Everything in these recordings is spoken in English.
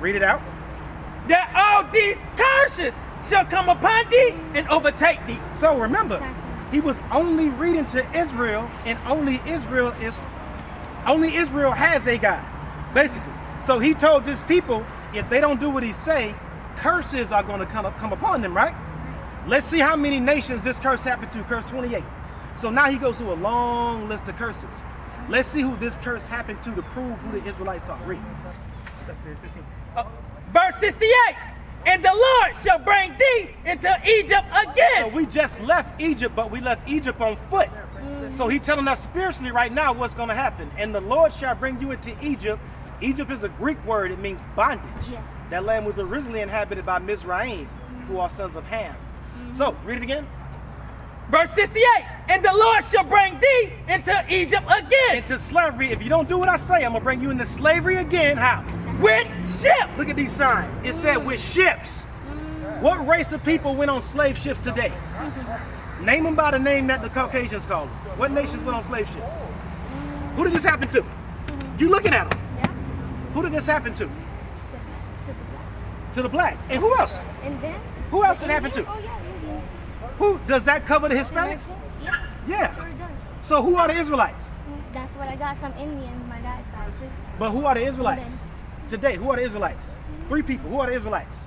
Read it out. That all these curses shall come upon thee and overtake thee. So remember, he was only reading to Israel, and only Israel has a God, basically. So he told this people, if they don't do what he say, curses are going to come upon them, right? Let's see how many nations this curse happened to. Curse 28. So now he goes through a long list of curses. Let's see who this curse happened to prove who the Israelites are. Read. Verse 68. And the Lord shall bring thee into Egypt again. So we just left Egypt, but we left Egypt on foot. So he's telling us spiritually right now what's going to happen. And the Lord shall bring you into Egypt. Egypt is a Greek word. It means bondage. Yes. That land was originally inhabited by Mizraim, who are sons of Ham. So, read it again. Verse 68. And the Lord shall bring thee into Egypt again. Into slavery. If you don't do what I say, I'm going to bring you into slavery again. How? With ships. Look at these signs. It said with ships. What race of people went on slave ships today? Name them by the name that the Caucasians call them. What nations went on slave ships? Who did this happen to? You looking at them. Yeah. Who did this happen to? To the blacks. And who else? And then? Who else did it happen to? Oh, yeah, Indians. Who? Does that cover the Hispanics? Yeah. Yeah. Sure does. So who are the Israelites? That's what I got, some Indians, my dad's side too. But who are the Israelites? Today, who are the Israelites? 3 people. Who are the Israelites?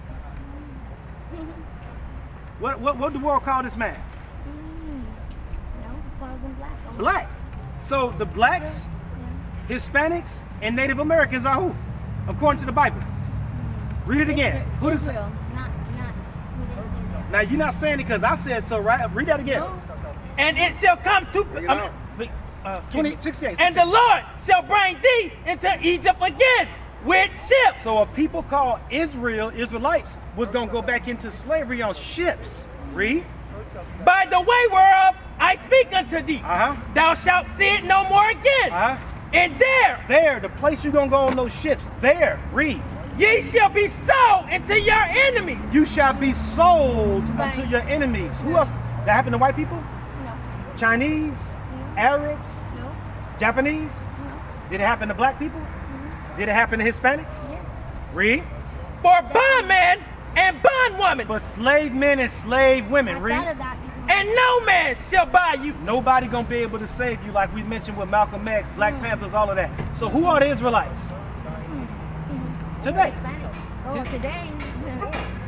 What the world call this man? No, calls them black. Black. So the blacks, Hispanics, and Native Americans are who? According to the Bible. Read it again. Who does? Israel, not who didn't say that. Now you're not saying it because I said so, right? Read that again. No. And it shall come to 68. and the Lord shall bring thee into Egypt again with ships. So a people called Israelites, was going to go back into slavery on ships. Read. By the way whereof I speak unto thee, thou shalt see it no more again. And there, the place you're going to go on those ships, there, read. Ye shall be sold into your enemies. You shall be sold unto your enemies. Who else? That happened to white people? No. Chinese? No. Arabs? No. Japanese? No. Did it happen to black people? Did it happen to Hispanics? Yes. Read. For bondman and bondwoman. For slave men and slave women. I Read. thought of that before. And no man shall buy you. Nobody gonna be able to save you, like we mentioned with Malcolm X, Black Panthers, all of that. So who are the Israelites? Today. Hispanic. Oh, today,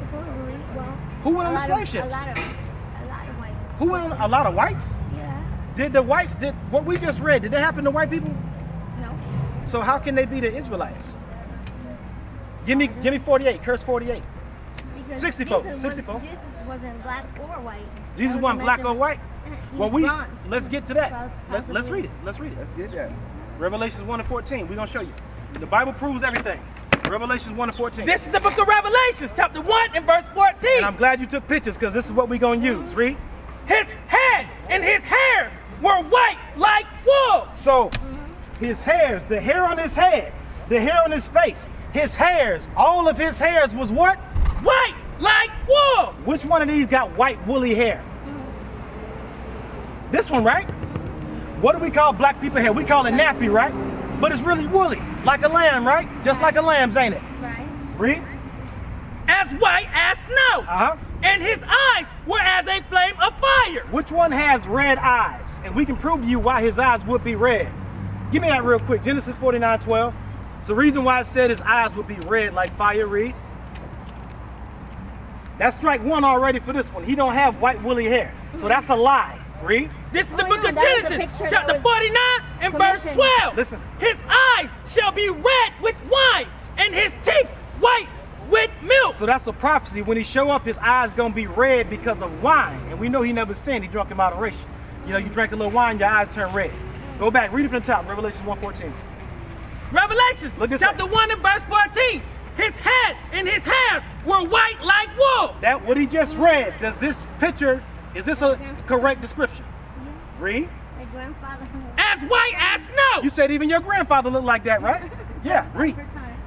supposedly, well. Who went on the slave ships? A lot of whites. Who went on? A lot of whites? Yeah. Did the whites, what we just read, did that happen to white people? No. So how can they be the Israelites? Give me 48, curse 48. Because 64, Jesus 64. Jesus wasn't black or white. Jesus wasn't black or white? He Well, was bronze. let's get to that. Let's Possibly. read it. Let's read it. Let's get that. Revelations 1 and 14. We're going to show you. The Bible proves everything. Revelations 1 and 14. This is the book of Revelations, chapter 1 and verse 14. And I'm glad you took pictures because this is what we're going to use. Read. His head and his hairs were white like wool. So his hairs, the hair on his head, the hair on his face, his hairs, all of his hairs was what? White like wool. Which one of these got white woolly hair? This one, right? What do we call black people hair? We call it nappy, right? But it's really woolly, like a lamb, right? Just like a lamb's, ain't it? Right. Read. As white as snow. And his eyes were as a flame of fire. Which one has red eyes? And we can prove to you why his eyes would be red. Give me that real quick. Genesis 49:12. It's the reason why it said his eyes would be red like fire. Read. That's strike 1 already for this one. He don't have white woolly hair. So that's a lie. Read. This is the Oh, book yeah, of that was the Genesis, picture chapter that was 49 and verse commissioned. 12. Listen. His eyes shall be red with wine, and his teeth white with milk. So that's a prophecy. When he show up, his eyes gonna be red because of wine. And we know he never sinned. He drunk in moderation. You know, you drink a little wine, your eyes turn red. Go back, read it from the top, Revelation 1:14. Revelations, chapter 1 and verse 14. His head and his hairs were white like wool. That what he just read. Does this picture, is this a correct description? Read. My grandfather. As white as snow. You said even your grandfather looked like that, right? Yeah, read.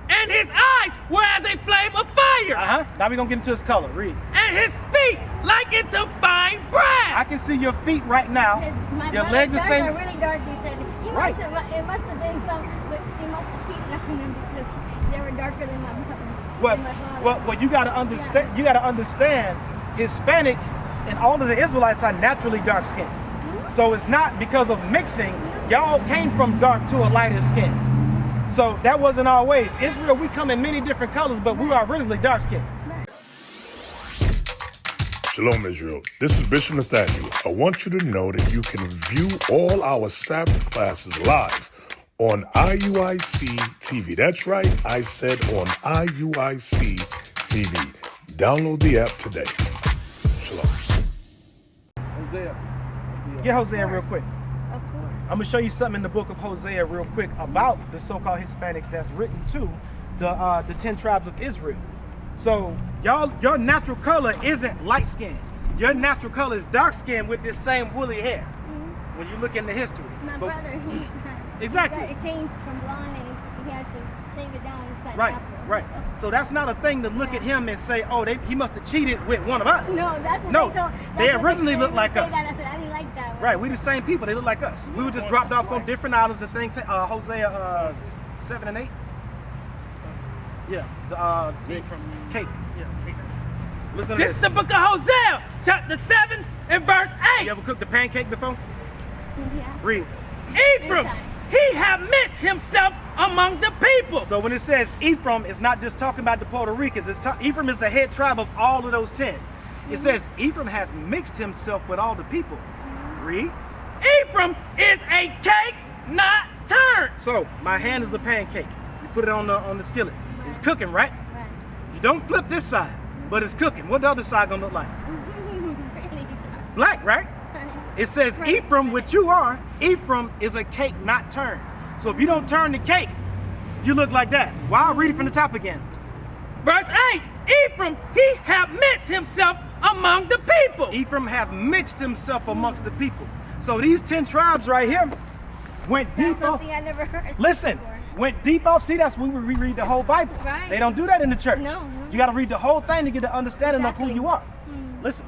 And his eyes were as a flame of fire. Now we're gonna get into his color. Read. And his feet like into fine brass. I can see your feet right now. My Your legs are are same. really dark. He said, Right. it must have been some, but she must have cheated on him because they were darker than my brother. What you got to understand. You got to understand, Hispanics and all of the Israelites are naturally dark skinned. So it's not because of mixing. Y'all came from dark to a lighter skin. So that wasn't our ways. Israel, we come in many different colors, but we are originally dark skinned. Shalom, Israel. This is Bishop Nathaniel. I want you to know that you can view all our Sabbath classes live on IUIC TV. That's right, I said on IUIC TV. Download the app today. Shalom. Hosea. Get Hosea real quick. Of course. I'm going to show you something in the book of Hosea real quick about the so-called Hispanics that's written to the 10 tribes of Israel. So your natural color isn't light skin. Your natural color is dark skin with this same woolly hair. When you look in the history. My brother, he exactly. It changed from blonde and he had to shave it down and start Right, afro. right. So that's not a thing to look at him and say, oh, he must have cheated with one of us. No, that's what No, they told. they originally looked like us. I said, I didn't like that. Right, we the same people. They look like us. We were just dropped off on different islands and things. Hosea 7 and 8. Yeah, the Cape. Yeah. Listen to This is the book of Hosea, chapter 7 and verse 8. You ever cooked the pancake before? Yeah. Read. Ephraim, he have mixed himself among the people. So when it says Ephraim, it's not just talking about the Puerto Ricans. Ephraim is the head tribe of all of those 10. It says Ephraim hath mixed himself with all the people. Read. Ephraim is a cake not turned. So my hand is a pancake. You put it on the skillet. It's cooking, right? Right. You don't flip this side, but it's cooking. What the other side gonna look like? Black, right? It says Ephraim, which you are, Ephraim is a cake not turned. So if you don't turn the cake, you look like that. Well, I'll read it from the top again. Verse 8, Ephraim, he have mixed himself among the people. Ephraim have mixed himself amongst the people. So these 10 tribes right here went That's deep off. something I never heard. Listen, before. went deep off. See, that's when we read the whole Bible. Right. They don't do that in the church. No. You got to read the whole thing to get the understanding of who Exactly. you are. Listen,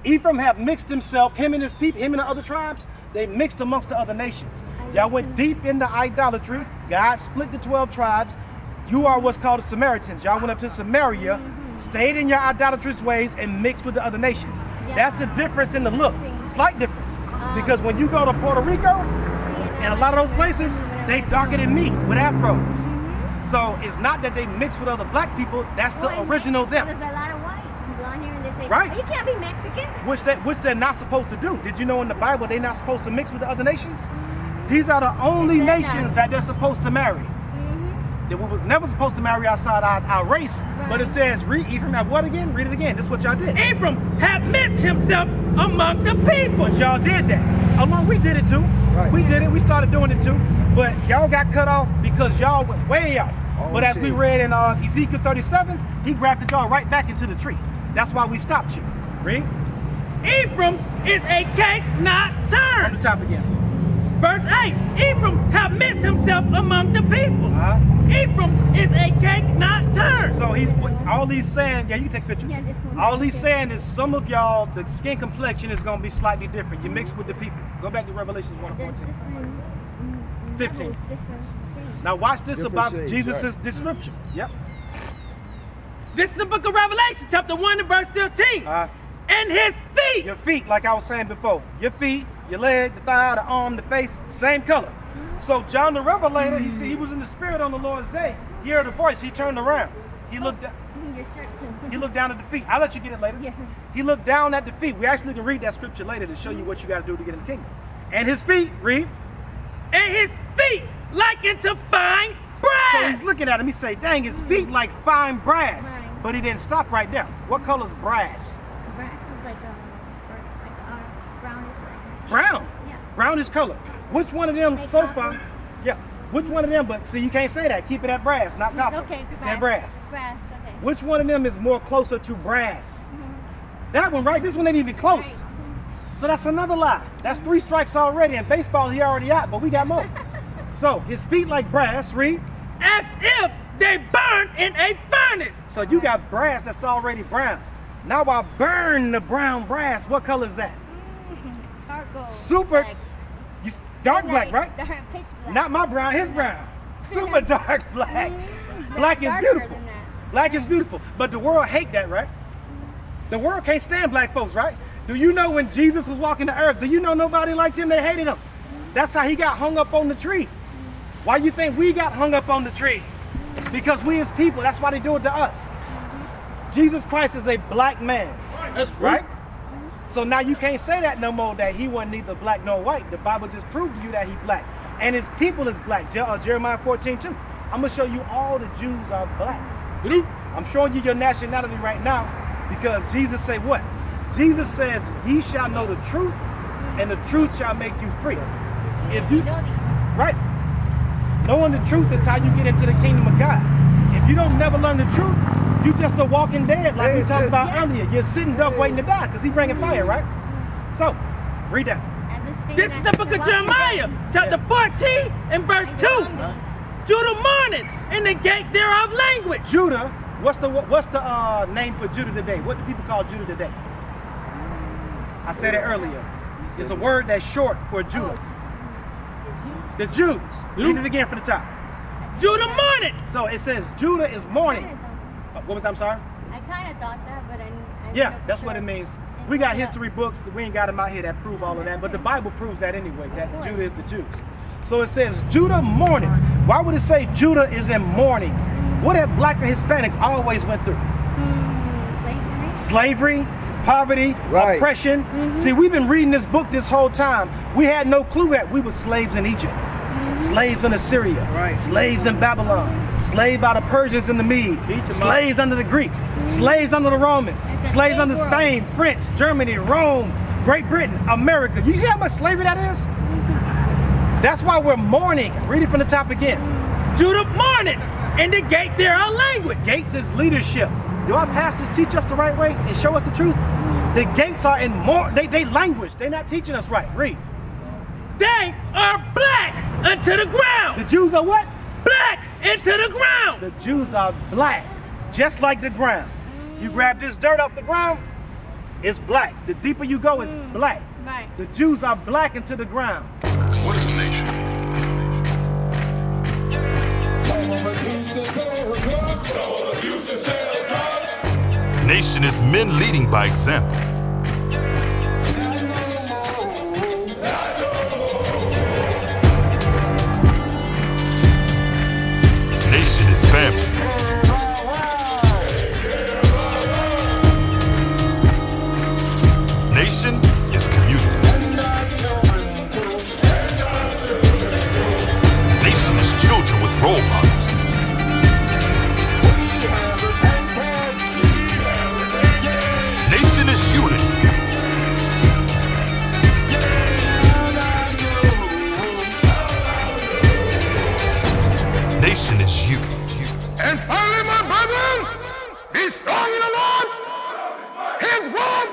Ephraim have mixed himself, him and his people, him and the other tribes, they mixed amongst the other nations. Y'all went deep into idolatry. God split the 12 tribes. You are what's called the Samaritans. Y'all went up to Samaria, stayed in your idolatrous ways, and mixed with the other nations. That's the difference in the look. Slight difference. Because when you go to Puerto Rico, and a lot of those places, they darker than me with afros. So it's not that they mix with other black people, that's the original them. There's a lot of white and blonde hair and they say, Right. oh, you can't be Mexican. Which they're not supposed to do. Did you know in the Bible they're not supposed to mix with the other nations? These are the only said that. nations that they're supposed to marry. That we was never supposed to marry outside our race. But it says, read Ephraim have what again? Read it again. This is what y'all did. Ephraim have mixed himself among the people. But y'all did that. Along we did it too. We did it. We started doing it too. But y'all got cut off because y'all went way off. But as we read in Ezekiel 37, he grafted y'all right back into the tree. That's why we stopped you. Read. Ephraim is a cake not On turned. the top again. Verse 8, Ephraim have mixed himself among the people. Ephraim is a cake not turned. So all he's saying, yeah, you can take a picture. Yeah, this one. All he's saying is some of y'all, the skin complexion is going to be slightly different. You mix with the people. Go back to Revelations 1 There's 14. different 15. levels, different shades. Now watch this Different about shades, Jesus' right. description. Yep. This is the book of Revelation, chapter 1 and verse 15. And his feet. Your feet, like I was saying before. Your feet, your leg, the thigh, the arm, the face, same color. So John the Revelator, he was in the spirit on the Lord's day. He heard a voice. He turned around. He looked down. Your shirts. He looked down at the feet. I'll let you get it later. Yeah. He looked down at the feet. We actually can read that scripture later to show you what you got to do to get in the kingdom. And his feet, read. And his feet like into fine brass. So he's looking at him. He say, dang, his feet like fine brass. Right. But he didn't stop right there. What color's brass? Brass is like brownish. Like Brown. Yeah. Brownish color. Which one of them Like so copper? far? Yeah. Which one of them? But see, you can't say that. Keep it at brass, not copper. Okay, It's brass. at brass. Brass, okay. Which one of them is more closer to brass? That one, right? This one ain't even close. Right. So that's another lie. That's 3 strikes already. In baseball, he already out, but we got more. So his feet like brass, read. As if they burn in a furnace. So you got brass that's already brown. Now I burn the brown brass. What color is that? Charcoal. Super. Black. Dark black, right? Dark pitch black. Not my brown, his brown. Super dark black. That's Black is darker beautiful. than that. Black is beautiful. But the world hate that, right? The world can't stand black folks, right? Do you know when Jesus was walking the earth, do you know nobody liked him? They hated him. That's how he got hung up on the tree. Why you think we got hung up on the trees? Because we as people, that's why they do it to us. Jesus Christ is a black man. That's Right? So now you can't say that no more, that he wasn't neither black nor white. The Bible just proved to you that he's black. And his people is black. Jeremiah 14:2. I'm going to show you all the Jews are black. I'm showing you your nationality right now because Jesus say what? Jesus says, ye shall know the truth, and the truth shall make you free. If you, right? Knowing the truth is how you get into the kingdom of God. If you don't never learn the truth, you just a walking dead, like we talked about earlier. You're sitting up waiting to die because he's bringing fire, right? So, read that. This is the book of Jeremiah, chapter 14 and verse 2. Judah mourneth in the gates thereof language. Judah, what's the name for Judah today? What do people call Judah today? I said it earlier. It's a word that's short for Judah. The Jews. Read it again from the top. Judah mourneth. So it says Judah is mourning. What was that? I'm sorry? I kind of thought that, but I Yeah, that's what it means. We got history books. We ain't got them out here that prove all of that. But the Bible proves that anyway, that Judah is the Jews. So it says Judah mourning. Why would it say Judah is in mourning? What have blacks and Hispanics always went through? Slavery, poverty, oppression. See, we've been reading this book this whole time. We had no clue that we were slaves in Egypt, slaves in Assyria, slaves in Babylon, slaves by the Persians and the Medes, slaves under the Greeks, slaves under the Romans, slaves under Spain, French, Germany, Rome, Great Britain, America. You see how much slavery that is? That's why we're mourning. Read it from the top again. Judah mourneth in the gates thereof language. Gates is leadership. Do our pastors teach us the right way and show us the truth? The gates are in they language. They're not teaching us right. Read. They are black unto the ground. The Jews are what? Black into the ground. The Jews are black, just like the ground. You grab this dirt off the ground, it's black. The deeper you go, it's black. Right. The Jews are black into the ground. What is a nation? Nation is men leading by example. Nation is family. Nation is community. Nation is children with role models. Nation is unity. Nation is you. And finally, my brethren, be strong in the Lord. His word